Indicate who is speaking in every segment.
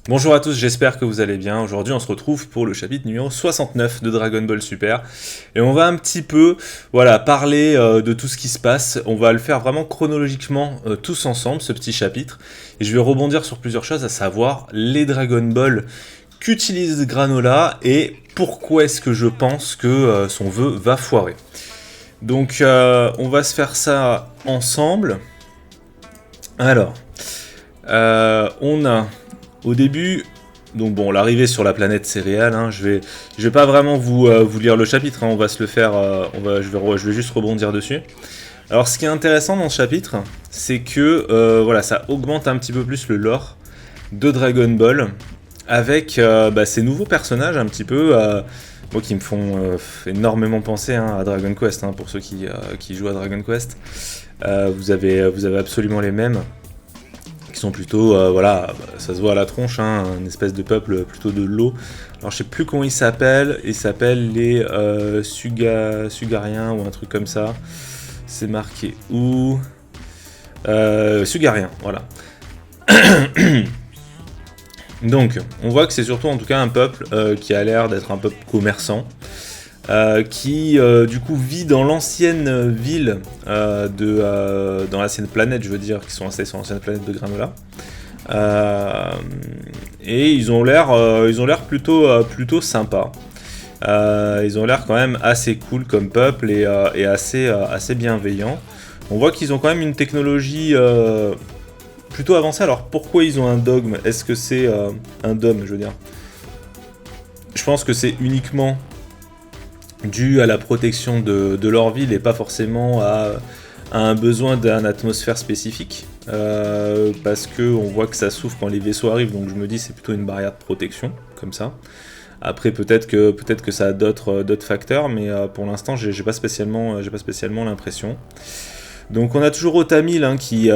Speaker 1: Bonjour à tous, j'espère que vous allez bien. Aujourd'hui, on se retrouve pour le chapitre numéro 69 de Dragon Ball Super. Et on va un petit peu parler de tout ce qui se passe. On va le faire vraiment chronologiquement tous ensemble, ce petit chapitre. Et je vais rebondir sur plusieurs choses, à savoir les Dragon Ball qu'utilise Granola et pourquoi est-ce que je pense que son vœu va foirer. Donc, on va se faire ça ensemble. Alors, on a au début, donc bon, l'arrivée sur la planète céréale, hein, je vais pas vraiment vous lire le chapitre, hein, on va se le faire, je vais juste rebondir dessus. Alors, ce qui est intéressant dans ce chapitre, c'est que ça augmente un petit peu plus le lore de Dragon Ball avec ces nouveaux personnages un petit peu, moi qui me font énormément penser à Dragon Quest, hein, pour ceux qui jouent à Dragon Quest. Vous avez absolument les mêmes qui sont plutôt, ça se voit à la tronche, hein, une espèce de peuple plutôt de l'eau. Alors je sais plus comment ils s'appellent les Sugariens ou un truc comme ça. C'est marqué où Sugariens, voilà. Donc, on voit que c'est surtout en tout cas un peuple qui a l'air d'être un peuple commerçant, qui du coup vit dans l'ancienne ville dans l'ancienne planète, je veux dire, qui sont installés sur l'ancienne planète de Granola. Et ils ont l'air plutôt sympas. Ils ont l'air quand même assez cool comme peuple et assez bienveillants. On voit qu'ils ont quand même une technologie plutôt avancée. Alors pourquoi ils ont un dogme? Est-ce que c'est un dôme, je veux dire? Je pense que c'est uniquement dû à la protection de leur ville et pas forcément à un besoin d'une atmosphère spécifique. Parce que on voit que ça souffre quand les vaisseaux arrivent, donc je me dis c'est plutôt une barrière de protection, comme ça. Après peut-être que ça a d'autres facteurs, mais pour l'instant j'ai pas spécialement l'impression. Donc on a toujours Otamil qui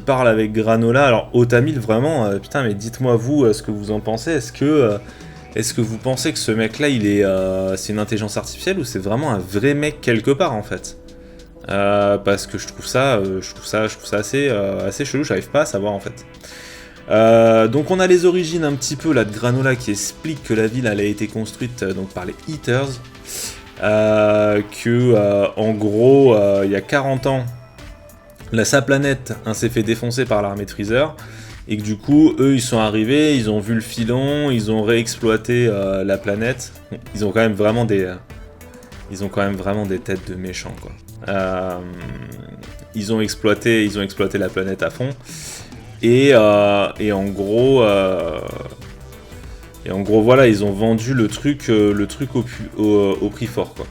Speaker 1: parle avec Granola. Alors Otamil vraiment, putain mais dites-moi vous ce que vous en pensez. Est-ce que vous pensez que ce mec-là, c'est une intelligence artificielle ou c'est vraiment un vrai mec quelque part en fait? Parce que je trouve ça assez chelou. J'arrive pas à savoir en fait. Donc on a les origines un petit peu là de Granola qui explique que la ville elle a été construite donc par les Eaters, en gros il y a 40 ans, là, sa planète s'est fait défoncer par l'armée de Freezer. Et que du coup, eux, ils sont arrivés, ils ont vu le filon, ils ont réexploité la planète. Ils ont quand même vraiment des têtes de méchants, quoi. Ils ont exploité la planète à fond. Et en gros, voilà, ils ont vendu le truc au prix fort, quoi.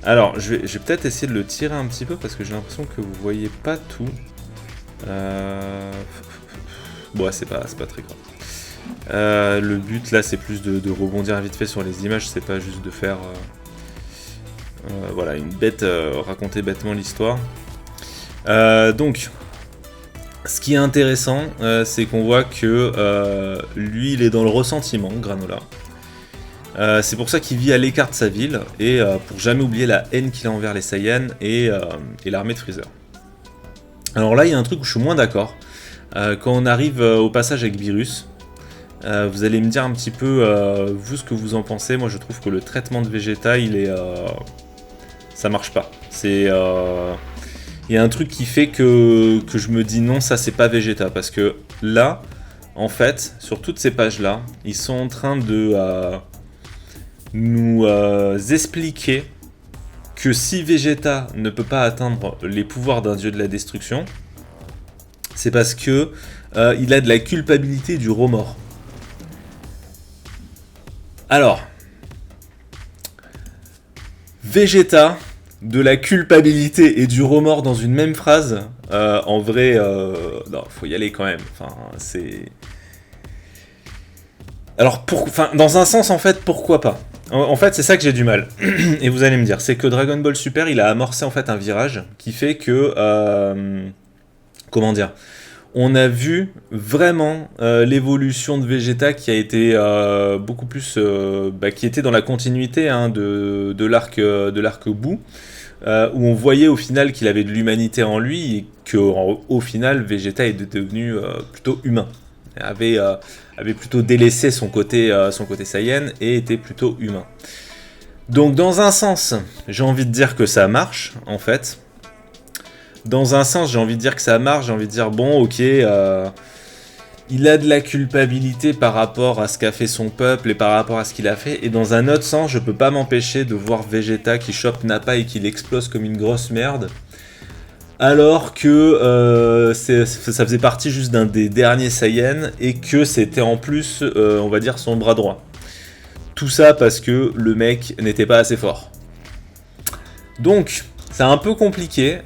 Speaker 1: Alors, je vais peut-être essayer de le tirer un petit peu parce que j'ai l'impression que vous voyez pas tout. Bon, c'est pas très grave. Le but là, c'est plus de rebondir vite fait sur les images, c'est pas juste de faire raconter bêtement l'histoire. Donc, ce qui est intéressant, c'est qu'on voit que lui, il est dans le ressentiment, Granola. C'est pour ça qu'il vit à l'écart de sa ville et pour jamais oublier la haine qu'il a envers les Saiyans et l'armée de Freezer. Alors là, il y a un truc où je suis moins d'accord. Quand on arrive au passage avec Virus, vous allez me dire un petit peu, vous, ce que vous en pensez. Moi, je trouve que le traitement de Vegeta, ça marche pas. Il y a un truc qui fait que je me dis non, ça c'est pas Vegeta. Parce que là, en fait, sur toutes ces pages-là, ils sont en train de nous expliquer que si Vegeta ne peut pas atteindre les pouvoirs d'un dieu de la destruction, c'est parce que il a de la culpabilité et du remords. Alors, Vegeta, de la culpabilité et du remords dans une même phrase, en vrai, non, faut y aller quand même. Enfin, c'est... Alors, dans un sens, en fait, pourquoi pas? En fait, c'est ça que j'ai du mal. Et vous allez me dire, c'est que Dragon Ball Super, il a amorcé en fait un virage qui fait que... comment dire? On a vu vraiment l'évolution de Vegeta qui a été beaucoup plus... qui était dans la continuité de l'arc Boo. où on voyait au final qu'il avait de l'humanité en lui et qu'au final Vegeta est devenu plutôt humain. Avait plutôt délaissé son côté Saiyan et était plutôt humain. Donc dans un sens, j'ai envie de dire que ça marche, en fait. Dans un sens, j'ai envie de dire que ça marche, j'ai envie de dire, bon, ok, il a de la culpabilité par rapport à ce qu'a fait son peuple et par rapport à ce qu'il a fait. Et dans un autre sens, je peux pas m'empêcher de voir Vegeta qui chope Nappa et qui l'explose comme une grosse merde. Alors que ça faisait partie juste d'un des derniers Saiyans et que c'était en plus, on va dire, son bras droit. Tout ça parce que le mec n'était pas assez fort. Donc, c'est un peu compliqué.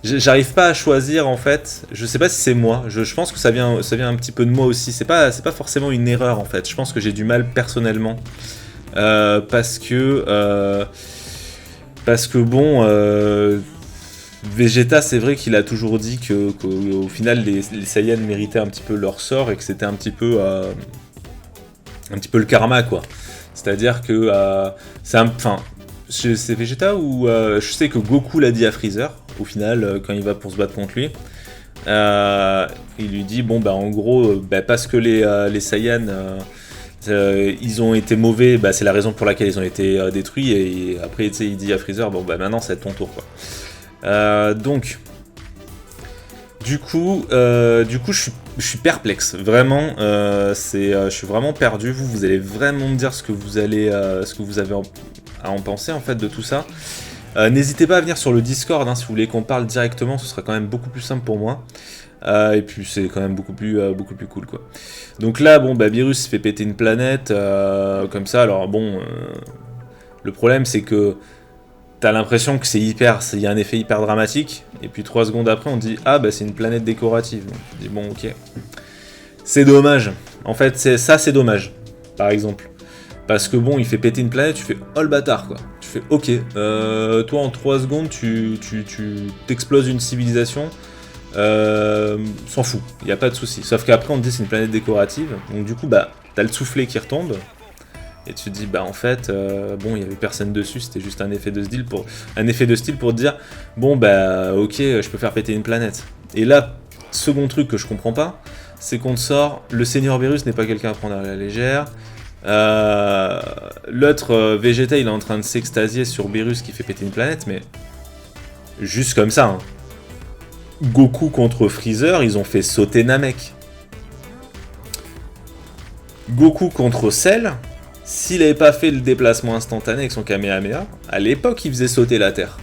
Speaker 1: J'arrive pas à choisir en fait. Je sais pas si c'est moi. Je pense que ça vient un petit peu de moi aussi. C'est pas forcément une erreur en fait. Je pense que j'ai du mal personnellement parce que bon. Vegeta, c'est vrai qu'il a toujours dit qu'au final les Saiyans méritaient un petit peu leur sort et que c'était un petit peu le karma quoi. C'est-à-dire que c'est Vegeta ou je sais que Goku l'a dit à Freezer au final quand il va pour se battre contre lui. Il lui dit bon bah en gros parce que les Saiyans ils ont été mauvais, bah, c'est la raison pour laquelle ils ont été détruits et après il dit à Freezer bon bah maintenant c'est ton tour quoi. Donc, du coup, je suis perplexe. Vraiment, je suis vraiment perdu. Vous allez vraiment me dire ce que vous avez à en penser en fait de tout ça. N'hésitez pas à venir sur le Discord si vous voulez qu'on parle directement. Ce sera quand même beaucoup plus simple pour moi. Et puis c'est quand même beaucoup plus cool quoi. Donc là, bon, bah, Beerus fait péter une planète comme ça. Alors bon, le problème c'est que t'as l'impression que il y a un effet hyper dramatique, et puis 3 secondes après on dit ah bah c'est une planète décorative. Donc tu dis bon ok. C'est dommage. En fait c'est dommage, par exemple. Parce que bon il fait péter une planète, tu fais oh le bâtard quoi. Tu fais ok, toi en 3 secondes tu t'exploses une civilisation, s'en fout, y a pas de souci. Sauf qu'après on te dit c'est une planète décorative, donc du coup bah t'as le soufflet qui retombe. Et tu te dis, bah en fait, bon, il y avait personne dessus, c'était juste un effet de style pour te dire, bon, bah ok, je peux faire péter une planète. Et là, second truc que je comprends pas, c'est qu'on te sort, le Seigneur Beerus n'est pas quelqu'un à prendre à la légère. L'autre, Vegeta, il est en train de s'extasier sur Beerus qui fait péter une planète, mais juste comme ça. Hein. Goku contre Freezer, ils ont fait sauter Namek. Goku contre Cell. S'il n'avait pas fait le déplacement instantané avec son Kamehameha, à l'époque, il faisait sauter la Terre.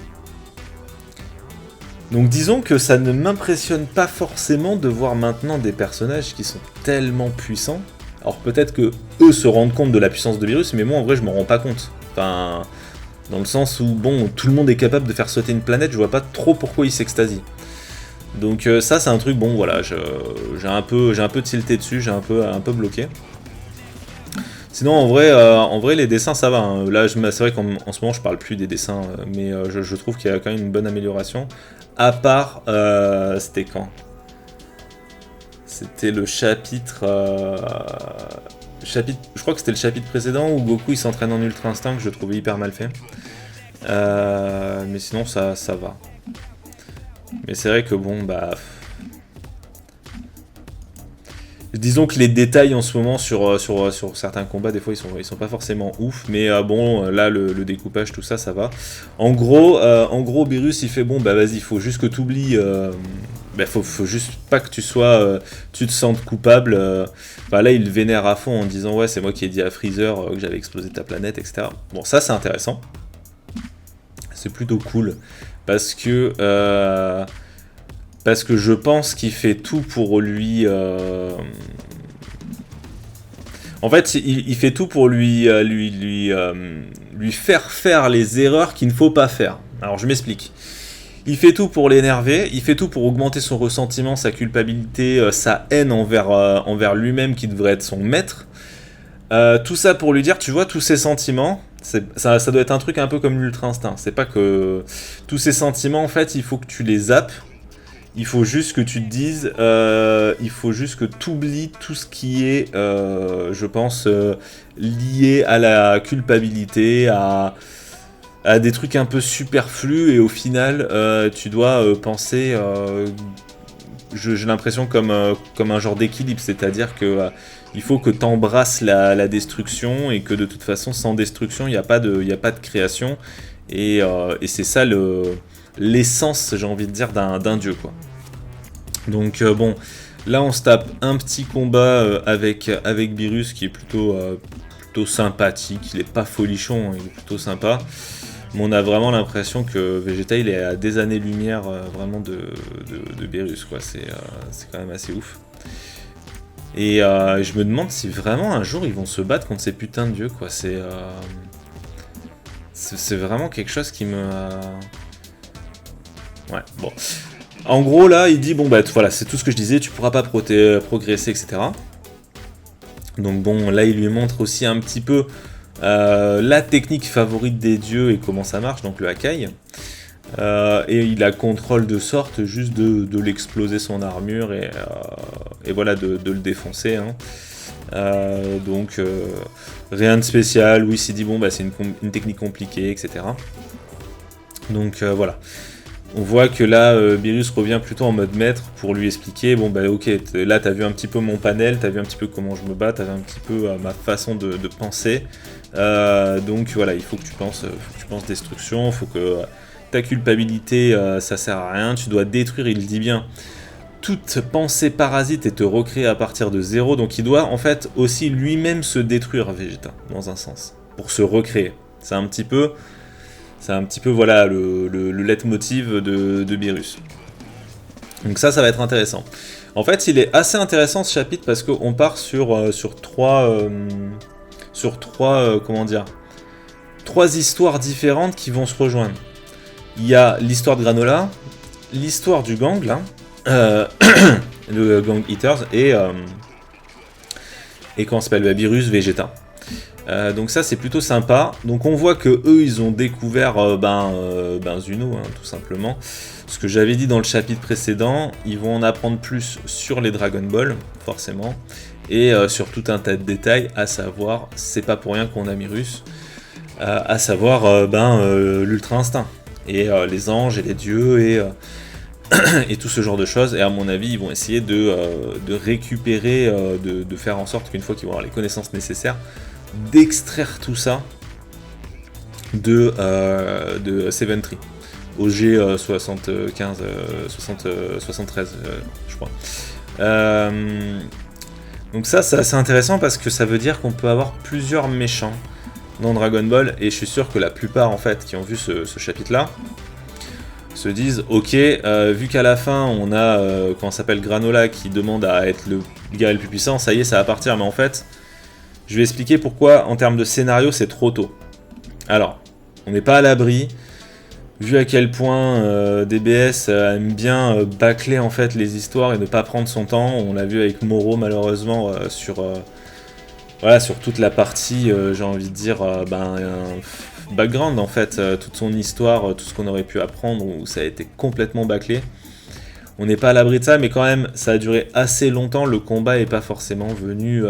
Speaker 1: Donc disons que ça ne m'impressionne pas forcément de voir maintenant des personnages qui sont tellement puissants. Alors peut-être que eux se rendent compte de la puissance de Beerus, mais moi en vrai je m'en rends pas compte. Enfin, dans le sens où bon, tout le monde est capable de faire sauter une planète, je vois pas trop pourquoi il s'extasie. Donc ça c'est un truc, bon voilà, j'ai un peu tilté dessus, j'ai un peu bloqué. Sinon, en vrai, les dessins, ça va. Hein. Là, c'est vrai qu'en ce moment, je parle plus des dessins, mais je trouve qu'il y a quand même une bonne amélioration. À part, c'était quand ? C'était le chapitre... Je crois que c'était le chapitre précédent où Goku il s'entraîne en Ultra Instinct, que je trouvais hyper mal fait. Mais sinon, ça va. Mais c'est vrai que bon, bah... Disons que les détails en ce moment sur certains combats, des fois ils sont pas forcément ouf, mais bon, là le découpage, tout ça, ça va. En gros, Beerus il fait bon, bah vas-y, faut juste que t'oublies, faut juste pas que tu te sentes coupable. Bah là il le vénère à fond en disant ouais c'est moi qui ai dit à Freezer que j'avais explosé ta planète, etc. Bon ça c'est intéressant, c'est plutôt cool parce que je pense qu'il fait tout pour lui... En fait, il fait tout pour lui faire les erreurs qu'il ne faut pas faire. Alors, je m'explique. Il fait tout pour l'énerver, il fait tout pour augmenter son ressentiment, sa culpabilité, sa haine envers lui-même qui devrait être son maître. Tout ça pour lui dire, tu vois, tous ces sentiments... Ça doit être un truc un peu comme l'Ultra Instinct. C'est pas que... Tous ces sentiments, en fait, il faut que tu les zappes. Il faut juste que tu te dises, il faut juste que tu oublies tout ce qui est, je pense, lié à la culpabilité, à des trucs un peu superflus, et au final, tu dois penser, j'ai l'impression comme un genre d'équilibre, c'est-à-dire que il faut que tu embrasses la destruction, et que de toute façon, sans destruction, il n'y a pas de création, et c'est ça l'essence, j'ai envie de dire, d'un dieu, quoi. Donc bon, là on se tape un petit combat avec Beerus qui est plutôt sympathique, il est pas folichon, il est plutôt sympa. Mais on a vraiment l'impression que Vegeta il est à des années-lumière vraiment de Beerus, quoi. C'est quand même assez ouf. Et je me demande si vraiment un jour ils vont se battre contre ces putains de dieux, quoi. C'est vraiment quelque chose qui me... Ouais, bon. En gros, là, il dit, bon, bah, voilà, c'est tout ce que je disais, tu pourras pas progresser, etc. Donc bon, là, il lui montre aussi un petit peu la technique favorite des dieux et comment ça marche, donc le Hakai. Et il a contrôle de sorte juste de l'exploser son armure, et voilà, de le défoncer, hein. Donc rien de spécial. Oui, s'il dit, bon, bah, c'est une technique compliquée, etc. Donc voilà. On voit que là, Beerus revient plutôt en mode maître pour lui expliquer, bon bah ok, là t'as vu un petit peu mon panel, t'as vu un petit peu comment je me bats, t'as vu un petit peu ma façon de penser, donc voilà, il faut que tu penses destruction, il faut que ta culpabilité, ça sert à rien, tu dois détruire, il dit bien, toute pensée parasite et te recréer à partir de zéro, donc il doit en fait aussi lui-même se détruire, Vegeta, dans un sens, pour se recréer. C'est un petit peu voilà le leitmotiv de Beerus. Donc ça va être intéressant. En fait, il est assez intéressant ce chapitre parce qu'on part sur trois histoires différentes qui vont se rejoindre. Il y a l'histoire de Granola, l'histoire du gang là, le gang Eaters, et comment s'appelle, Beerus, Vegeta. Donc ça c'est plutôt sympa. Donc on voit que eux ils ont découvert Zuno, hein, tout simplement. Ce que j'avais dit dans le chapitre précédent, ils vont en apprendre plus sur les Dragon Ball, forcément, et sur tout un tas de détails, à savoir, c'est pas pour rien qu'on a Beerus, à savoir l'Ultra Instinct, et les anges et les dieux, et tout ce genre de choses. Et à mon avis ils vont essayer de récupérer, de faire en sorte qu'une fois qu'ils vont avoir les connaissances nécessaires, d'extraire tout ça de Seven Tree, OG 75, 73, je crois. Donc ça c'est assez intéressant parce que ça veut dire qu'on peut avoir plusieurs méchants dans Dragon Ball, et je suis sûr que la plupart en fait qui ont vu ce chapitre-là se disent ok, vu qu'à la fin on a comment s'appelle Granola qui demande à être le gars le plus puissant, ça y est, ça va partir. Mais en fait, je vais expliquer pourquoi, en termes de scénario, c'est trop tôt. Alors, on n'est pas à l'abri, vu à quel point DBS aime bien bâcler en fait les histoires et ne pas prendre son temps. On l'a vu avec Moro malheureusement sur toute la partie, j'ai envie de dire, background en fait, toute son histoire, tout ce qu'on aurait pu apprendre, où ça a été complètement bâclé. On n'est pas à l'abri de ça, mais quand même, ça a duré assez longtemps. Le combat n'est pas forcément venu au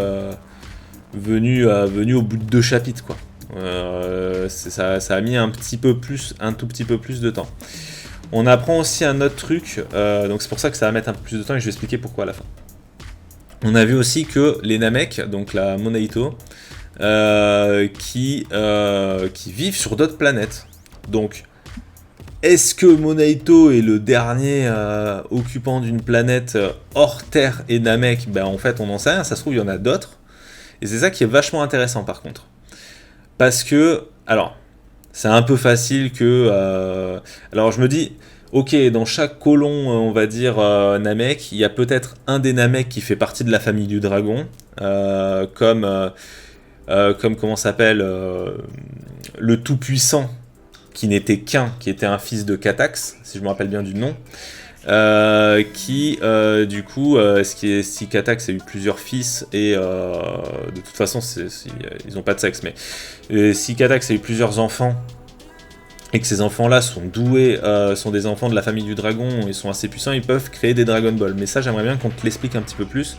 Speaker 1: bout de 2 chapitres, quoi. Ça a mis un tout petit peu plus de temps. On apprend aussi un autre truc, donc c'est pour ça que ça va mettre un peu plus de temps, et je vais expliquer pourquoi à la fin. On a vu aussi que les Namek, donc la Monaito, qui vivent sur d'autres planètes. Donc, est-ce que Monaito est le dernier occupant d'une planète hors Terre et Namek? Ben en fait, on n'en sait rien, ça se trouve, il y en a d'autres. Et c'est ça qui est vachement intéressant par contre. Parce que, alors, c'est un peu facile que... alors je me dis, ok, dans chaque colon, on va dire, Namek, il y a peut-être un des Namek qui fait partie de la famille du dragon, comme comment s'appelle, le tout-puissant, qui n'était qu'un, qui était un fils de Katax, si je me rappelle bien du nom, du coup, si Katax a eu plusieurs fils, et de toute façon, ils n'ont pas de sexe, mais si Katax a eu plusieurs enfants, et que ces enfants-là sont doués, sont des enfants de la famille du dragon et sont assez puissants, ils peuvent créer des Dragon Ball. Mais ça, j'aimerais bien qu'on te l'explique un petit peu plus,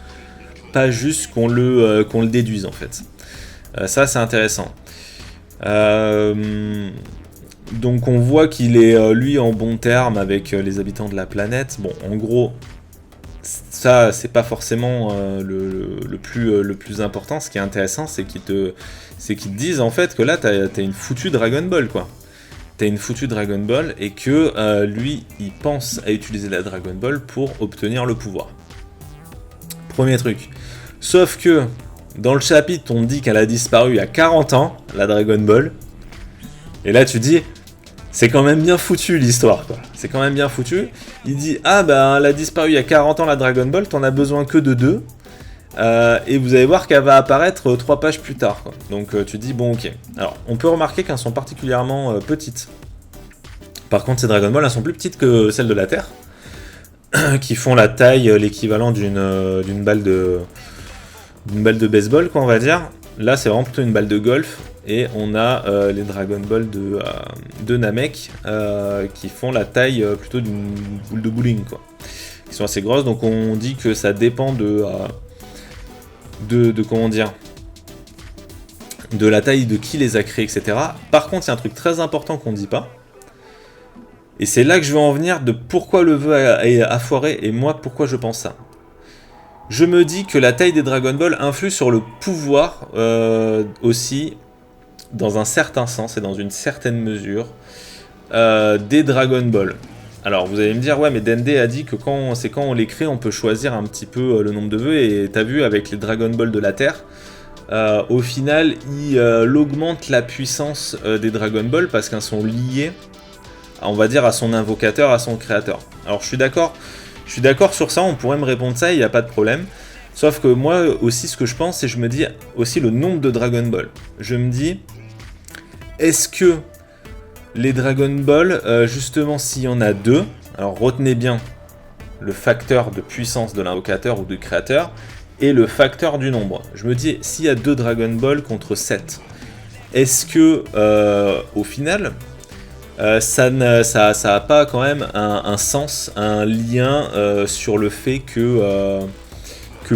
Speaker 1: pas juste qu'on le déduise en fait. Ça, c'est intéressant. Donc on voit qu'il est, lui, en bon terme avec les habitants de la planète. Bon, en gros, ça, c'est pas forcément le plus important. Ce qui est intéressant, c'est qu'ils te disent en fait que là, t'as une foutue Dragon Ball, quoi. T'as une foutue Dragon Ball et que lui, il pense à utiliser la Dragon Ball pour obtenir le pouvoir. Premier truc. Sauf que, dans le chapitre, on dit qu'elle a disparu il y a 40 ans, la Dragon Ball. Et là, tu dis, c'est quand même bien foutu l'histoire, quoi. C'est quand même bien foutu. Il dit, ah ben, elle a disparu il y a 40 ans, la Dragon Ball, t'en as besoin que de 2. Et vous allez voir qu'elle va apparaître 3 pages plus tard, quoi. Donc tu dis, bon, ok. Alors, on peut remarquer qu'elles sont particulièrement petites. Par contre, ces Dragon Ball, elles sont plus petites que celles de la Terre, qui font la taille, l'équivalent d'une balle de baseball, quoi, on va dire. Là, c'est vraiment plutôt une balle de golf. Et on a les Dragon Ball de Namek, qui font la taille plutôt d'une boule de bowling, quoi. Qui sont assez grosses, donc on dit que ça dépend de comment dire, de la taille de qui les a créés, etc. Par contre, il y a un truc très important qu'on ne dit pas, et c'est là que je veux en venir de pourquoi le vœu a foiré, et moi, pourquoi je pense ça. Je me dis que la taille des Dragon Ball influe sur le pouvoir aussi, dans un certain sens et dans une certaine mesure, des Dragon Ball. Alors vous allez me dire, ouais, mais Dende a dit que quand on les crée, on peut choisir un petit peu le nombre de vœux, et t'as vu avec les Dragon Ball de la Terre, au final, il augmente la puissance des Dragon Ball parce qu'elles sont liées, on va dire, à son invocateur, à son créateur. Alors je suis d'accord sur ça, on pourrait me répondre ça, il n'y a pas de problème. Sauf que moi aussi, ce que je pense, c'est je me dis aussi le nombre de Dragon Ball. Je me dis, est-ce que les Dragon Ball, justement, s'il y en a 2, alors retenez bien le facteur de puissance de l'invocateur ou du créateur, et le facteur du nombre. Je me dis, s'il y a 2 Dragon Ball contre 7, est-ce que, au final, ça a pas quand même un sens, un lien sur le fait que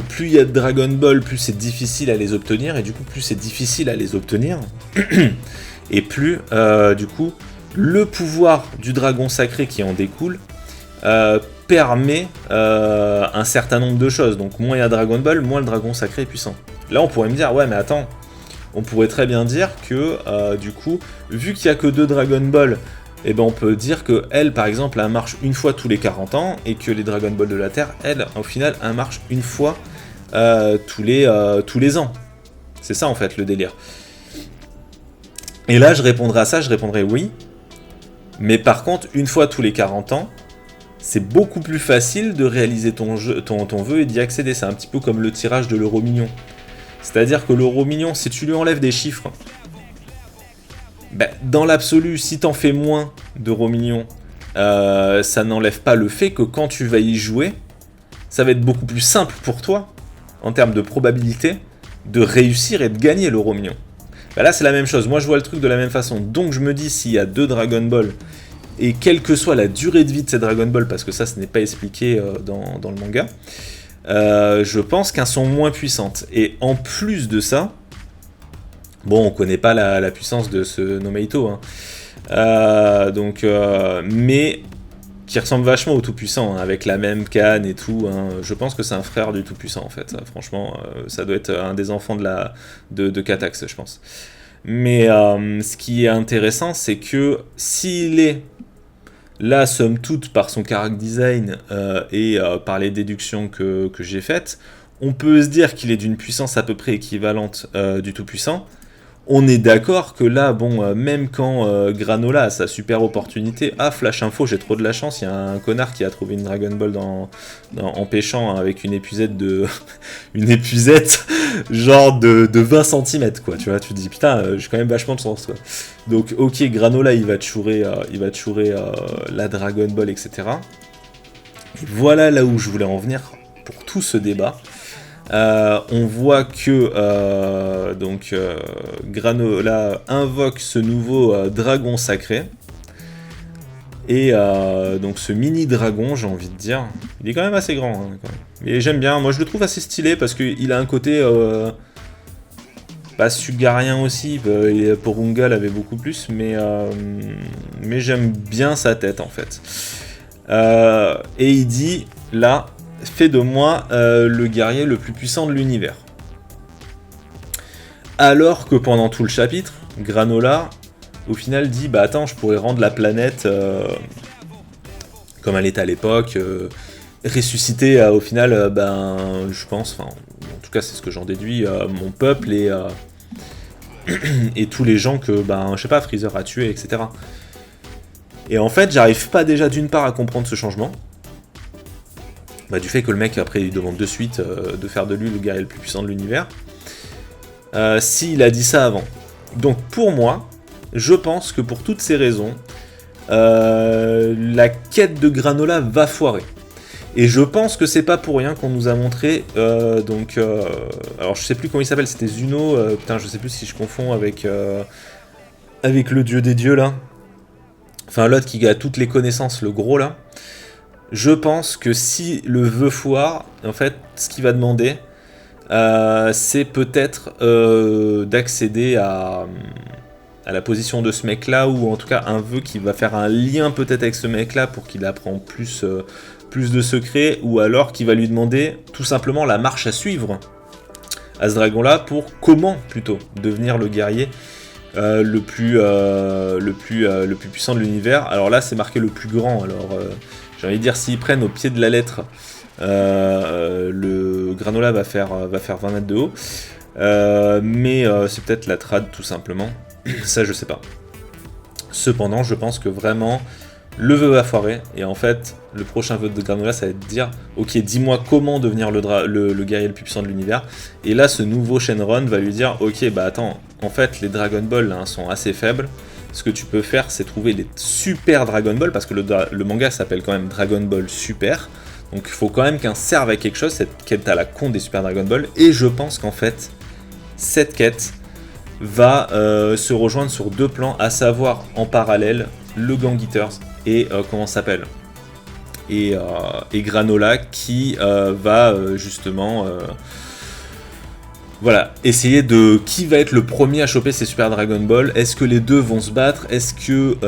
Speaker 1: plus il y a de Dragon Ball, plus c'est difficile à les obtenir, et du coup, plus c'est difficile à les obtenir, et plus, du coup, le pouvoir du dragon sacré qui en découle permet un certain nombre de choses. Donc moins il y a Dragon Ball, moins le dragon sacré est puissant. Là on pourrait me dire, ouais mais attends, on pourrait très bien dire que du coup, vu qu'il n'y a que 2 Dragon Ball, eh ben on peut dire que elle, par exemple, elle marche une fois tous les 40 ans, et que les Dragon Ball de la Terre, elle, au final, elle marche une fois tous les ans. C'est ça en fait le délire. Et là je répondrai à ça, je répondrai oui. Mais par contre, une fois tous les 40 ans, c'est beaucoup plus facile de réaliser ton vœu et d'y accéder. C'est un petit peu comme le tirage de l'euro million. C'est-à-dire que l'euro million, si tu lui enlèves des chiffres, ben, dans l'absolu, si t'en fais moins d'euros millions, ça n'enlève pas le fait que quand tu vas y jouer, ça va être beaucoup plus simple pour toi, en termes de probabilité, de réussir et de gagner l'euro million. Ben là, c'est la même chose. Moi, je vois le truc de la même façon. Donc, je me dis, s'il y a 2 Dragon Ball, et quelle que soit la durée de vie de ces Dragon Ball, parce que ça, ce n'est pas expliqué dans le manga, je pense qu'elles sont moins puissantes. Et en plus de ça, bon, on connaît pas la puissance de ce Nomeito, hein. Mais qui ressemble vachement au Tout-Puissant, hein, avec la même canne et tout, hein. Je pense que c'est un frère du Tout-Puissant, en fait. Franchement, ça doit être un des enfants de Katax, je pense. Mais ce qui est intéressant, c'est que s'il est là, somme toute, par son character design et par les déductions que j'ai faites, on peut se dire qu'il est d'une puissance à peu près équivalente du Tout-Puissant. On est d'accord que là, bon, même quand Granola a sa super opportunité, flash info, j'ai trop de la chance, il y a un connard qui a trouvé une Dragon Ball en pêchant avec une épuisette une épuisette genre de 20 cm, quoi, tu vois, tu te dis, putain, j'ai quand même vachement de sens, quoi. Donc, ok, Granola, il va te chourer la Dragon Ball, etc. Et voilà là où je voulais en venir pour tout ce débat. On voit que Granola invoque ce nouveau dragon sacré. Et donc ce mini dragon, j'ai envie de dire, il est quand même assez grand. Hein, quand même. Et j'aime bien, moi je le trouve assez stylé parce qu'il a un côté pas sugarien aussi, Porunga l'avait beaucoup plus, mais j'aime bien sa tête en fait. Et il dit, là, fais de moi le guerrier le plus puissant de l'univers. Alors que pendant tout le chapitre, Granola, au final, dit, bah attends, je pourrais rendre la planète comme elle était à l'époque, ressusciter au final, je pense, en tout cas c'est ce que j'en déduis, mon peuple et tous les gens que, je sais pas, Freezer a tués, etc. Et en fait, j'arrive pas déjà d'une part à comprendre ce changement, du fait que le mec après il demande de suite de faire de lui le guerrier le plus puissant de l'univers, s'il a dit ça avant. Donc pour moi, je pense que pour toutes ces raisons, la quête de Granola va foirer. Et je pense que c'est pas pour rien qu'on nous a montré, alors je sais plus comment il s'appelle, c'était Zuno, putain je sais plus si je confonds avec le dieu des dieux là. Enfin l'autre qui a toutes les connaissances, le gros là. Je pense que si le vœu foire, en fait, ce qu'il va demander, c'est peut-être d'accéder à la position de ce mec-là, ou en tout cas un vœu qui va faire un lien peut-être avec ce mec-là pour qu'il apprend plus de secrets, ou alors qui va lui demander tout simplement la marche à suivre à ce dragon-là pour comment plutôt devenir le guerrier le plus puissant de l'univers. Alors là, c'est marqué le plus grand. Alors j'ai envie de dire, s'ils prennent au pied de la lettre, le Granola va faire 20 mètres de haut. Mais c'est peut-être la trad tout simplement. Ça, je sais pas. Cependant, je pense que vraiment, le vœu va foirer. Et en fait, le prochain vœu de Granola, ça va être de dire, ok, dis-moi comment devenir le guerrier le plus puissant de l'univers. Et là, ce nouveau Shenron va lui dire, ok, attends, en fait, les Dragon Ball là, sont assez faibles. Ce que tu peux faire, c'est trouver les super Dragon Ball, parce que le manga s'appelle quand même Dragon Ball Super. Donc il faut quand même qu'un serve à quelque chose, cette quête à la con des Super Dragon Ball. Et je pense qu'en fait, cette quête va se rejoindre sur deux plans, à savoir en parallèle le Gang Eaters et comment ça s'appelle, et Granola qui va justement voilà, essayer de qui va être le premier à choper ces Super Dragon Ball. Est-ce que les deux vont se battre? Est-ce que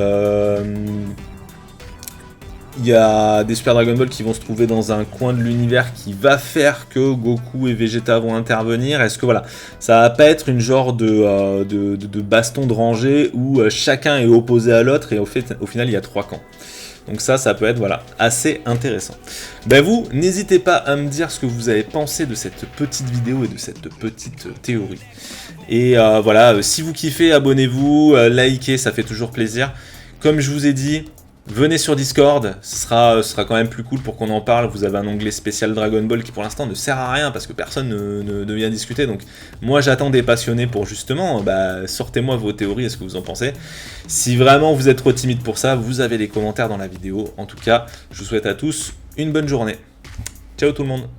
Speaker 1: il y a des Super Dragon Ball qui vont se trouver dans un coin de l'univers qui va faire que Goku et Vegeta vont intervenir? Est-ce que voilà, ça va pas être une genre de baston de rangée où chacun est opposé à l'autre et au final il y a trois camps? Donc ça peut être voilà, assez intéressant. Vous, n'hésitez pas à me dire ce que vous avez pensé de cette petite vidéo et de cette petite théorie. Et voilà, si vous kiffez, abonnez-vous, likez, ça fait toujours plaisir. Comme je vous ai dit, venez sur Discord, ce sera quand même plus cool pour qu'on en parle. Vous avez un onglet spécial Dragon Ball qui pour l'instant ne sert à rien parce que personne ne vient discuter. Donc moi j'attends des passionnés pour justement, sortez-moi vos théories, est-ce que vous en pensez? Si vraiment vous êtes trop timide pour ça, vous avez les commentaires dans la vidéo. En tout cas, je vous souhaite à tous une bonne journée. Ciao tout le monde!